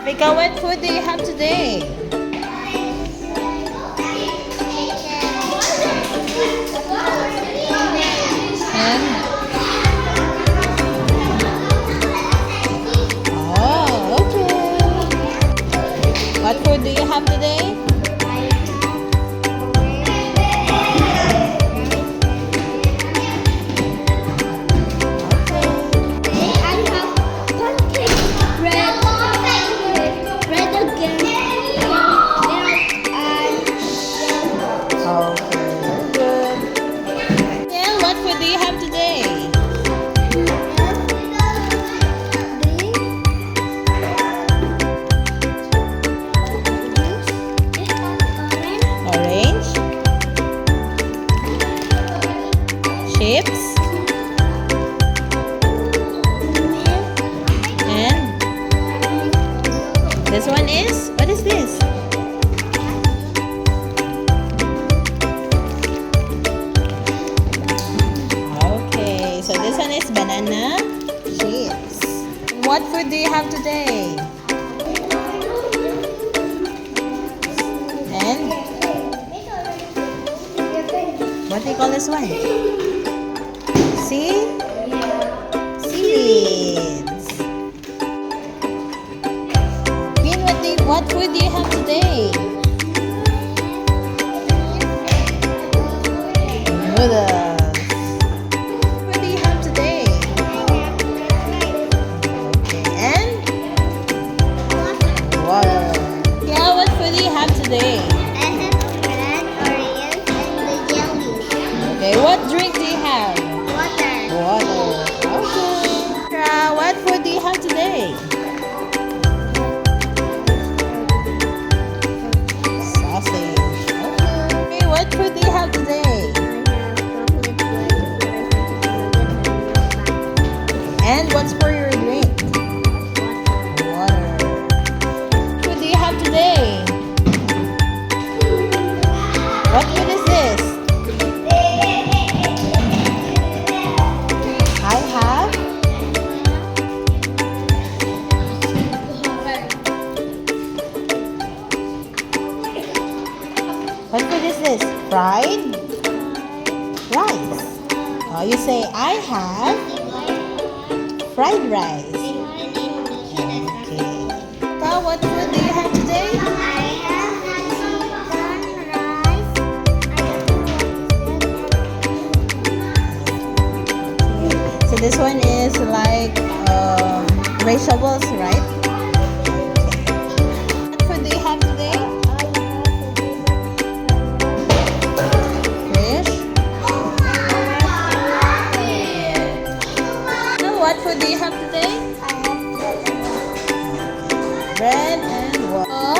Mika, what food do you have today? Oh, okay. What food do you have today? Chips. And this one is, what is this? Okay, so this one is banana chips. What food do you have today? And what do you call this one? See? Seeds. Bean, what food do you have today? Noodles. What do you have today? And? Water. Yeah, what food do you have today? I have bread, Oreos, and the jelly. Okay, what drink do you have? Water. Okay. What food do you have today? Sausage. Okay. What food do you have today? And what's for your drink? Water. What food do you have today? What food is this? I have what food is this? Fried rice. Oh, you say I have fried rice. Okay. Now, what food do you have today? I have chicken rice. So this one is like vegetables, right? What food do you have today? Fish. Now, what food do you have today? Bread and what?